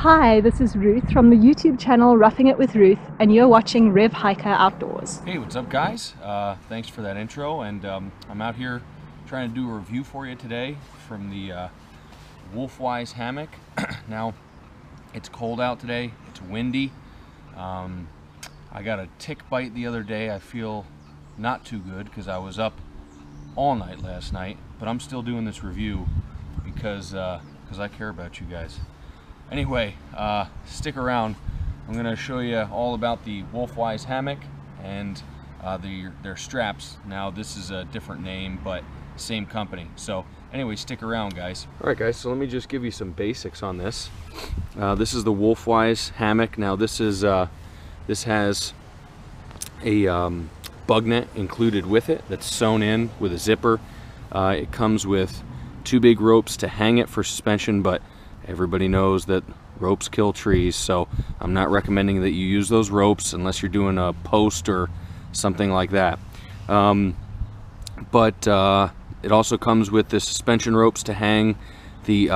Hi, this is Ruth from the YouTube channel Roughing It with Ruth, and you're watching RevHiker Outdoors. Hey, what's up guys? Thanks for that intro, and I'm out here trying to do a review for you today from the Wolfwise Hammock. Now, it's cold out today, it's windy. I got a tick bite the other day. I feel not too good because I was up all night last night, but I'm still doing this review because I care about you guys. Anyway, stick around. I'm going to show you all about the Wolfwise Hammock and their straps. Now, this is a different name, but same company. So anyway, stick around, guys. All right, guys, so let me just give you some basics on this. This is the Wolfwise Hammock. Now, this has a bug net included with it that's sewn in with a zipper. It comes with 2 big ropes to hang it for suspension, but everybody knows that ropes kill trees, so I'm not recommending that you use those ropes unless you're doing a post or something like that. It also comes with the suspension ropes to hang the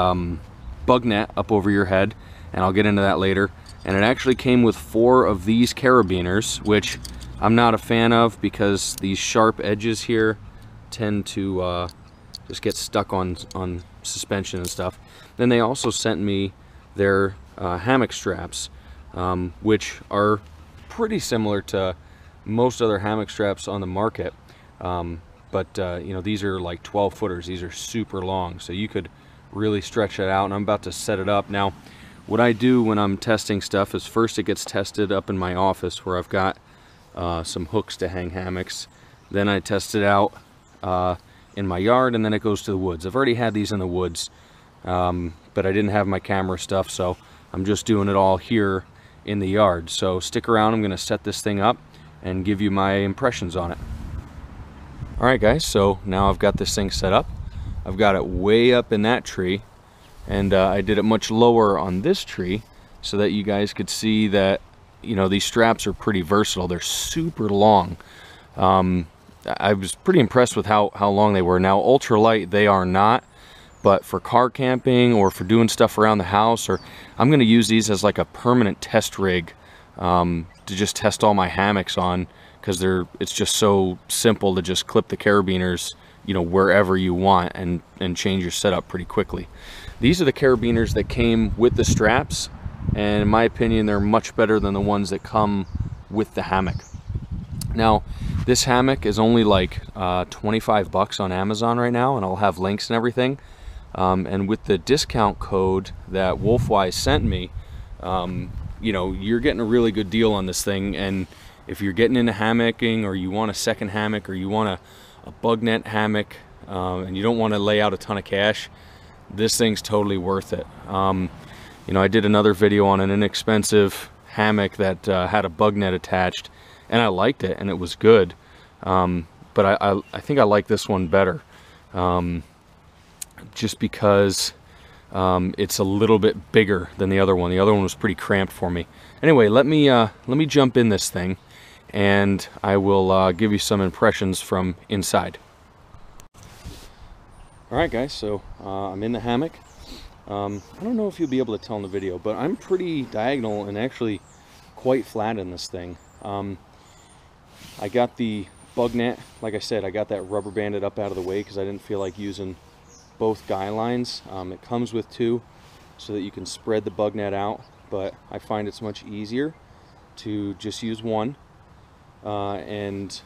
bug net up over your head, and I'll get into that later. And it actually came with 4 of these carabiners, which I'm not a fan of because these sharp edges here tend to just get stuck on suspension and stuff. Then they also sent me their hammock straps, which are pretty similar to most other hammock straps on the market. You know, these are like 12 footers. These are super long, so you could really stretch it out, and I'm about to set it up. Now, what I do when I'm testing stuff is first it gets tested up in my office where I've got some hooks to hang hammocks. Then I test it out in my yard, and then it goes to the woods. I've already had these in the woods, but I didn't have my camera stuff, so I'm just doing it all here in the yard. So stick around, I'm going to set this thing up and give you my impressions on it. Alright guys, so now I've got this thing set up. I've got it way up in that tree, and I did it much lower on this tree so that you guys could see that, you know, these straps are pretty versatile. They're super long. I was pretty impressed with how long they were. Now, ultralight they are not, but for car camping or for doing stuff around the house, or I'm going to use these as like a permanent test rig to just test all my hammocks on, because it's just so simple to just clip the carabiners, you know, wherever you want and change your setup pretty quickly. These are the carabiners that came with the straps, and in my opinion they're much better than the ones that come with the hammock. Now, this hammock is only like 25 bucks on Amazon right now, and I'll have links and everything. And with the discount code that Wolfwise sent me, you know, you're getting a really good deal on this thing. And if you're getting into hammocking, or you want a second hammock, or you want a bug net hammock, and you don't want to lay out a ton of cash, this thing's totally worth it. You know, I did another video on an inexpensive hammock that had a bug net attached, and I liked it, and it was good. But I think I like this one better, just because it's a little bit bigger than the other one. The other one was pretty cramped for me. Anyway, let me jump in this thing, and I will give you some impressions from inside. All right, guys. So I'm in the hammock. I don't know if you'll be able to tell in the video, but I'm pretty diagonal and actually quite flat in this thing. I got the bug net, like I said, I got that rubber banded up out of the way because I didn't feel like using both guy lines. It comes with 2 so that you can spread the bug net out, but I find it's much easier to just use 1 and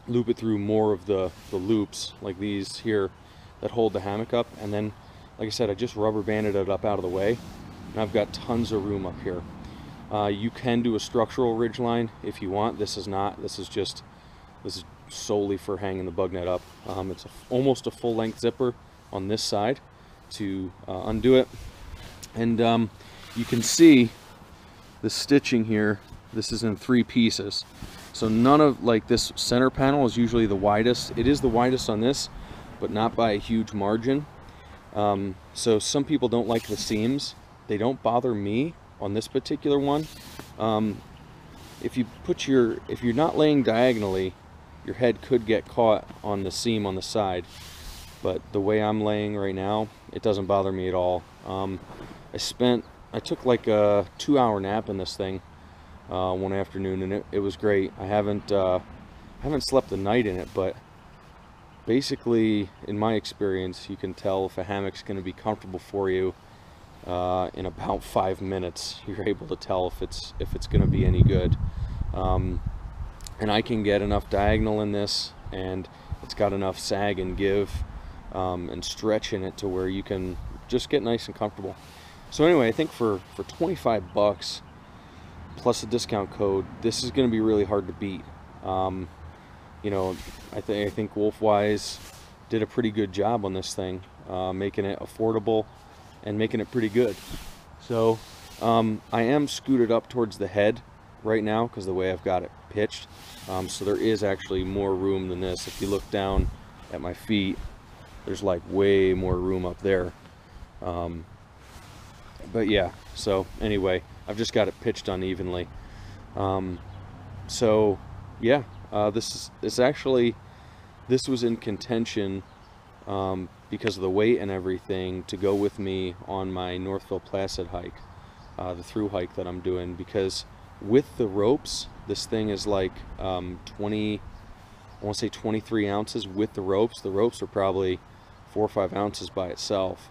loop it through more of the loops like these here that hold the hammock up. And then, like I said, I just rubber banded it up out of the way, and I've got tons of room up here. You can do a structural ridge line if you want. This is not. This is solely for hanging the bug net up. It's almost a full-length zipper on this side to undo it, and you can see the stitching here. This is in 3 pieces, so none of, like, this center panel is usually the widest. It is the widest on this, but not by a huge margin. So some people don't like the seams. They don't bother me on this particular one. If you're not laying diagonally, your head could get caught on the seam on the side, but the way I'm laying right now, it doesn't bother me at all. I spent I took like a 2-hour nap in this thing one afternoon, and it was great. I haven't slept the night in it, but basically, in my experience, you can tell if a hammock's going to be comfortable for you in about 5 minutes. You're able to tell if it's going to be any good. And I can get enough diagonal in this, and it's got enough sag and give and stretch in it to where you can just get nice and comfortable. So anyway, I think for 25 bucks plus a discount code, this is going to be really hard to beat. You know, I think Wolfwise did a pretty good job on this thing, making it affordable and making it pretty good. So I am scooted up towards the head right now because the way I've got it pitched. So there is actually more room than this. If you look down at my feet, there's like way more room up there. But yeah, so anyway, I've just got it pitched unevenly. So yeah, this was in contention because of the weight and everything to go with me on my Northville Placid hike, the through hike that I'm doing, because with the ropes, this thing is like 23 ounces with the ropes. The ropes are probably 4 or 5 ounces by itself.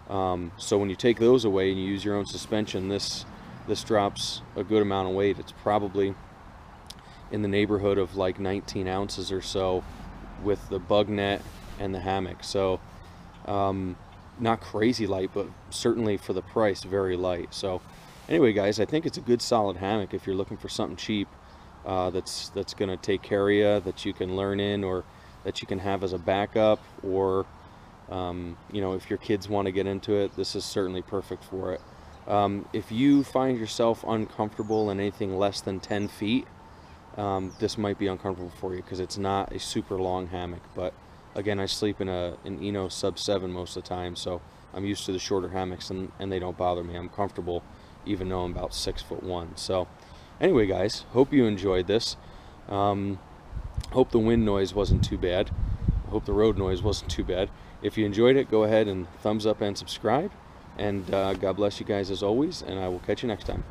So when you take those away and you use your own suspension, this drops a good amount of weight. It's probably in the neighborhood of like 19 ounces or so with the bug net and the hammock. So not crazy light, but certainly for the price, very light. So anyway, guys, I think it's a good solid hammock if you're looking for something cheap that's going to take care of you, that you can learn in, or that you can have as a backup, or you know, if your kids want to get into it, this is certainly perfect for it. If you find yourself uncomfortable in anything less than 10 feet, this might be uncomfortable for you because it's not a super long hammock. But again, I sleep in an Eno sub 7 most of the time, so I'm used to the shorter hammocks, and they don't bother me. I'm comfortable even though I'm about 6'1". So anyway, guys, hope you enjoyed this. Hope the wind noise wasn't too bad. Hope the road noise wasn't too bad. If you enjoyed it, go ahead and thumbs up and subscribe. And God bless you guys as always, and I will catch you next time.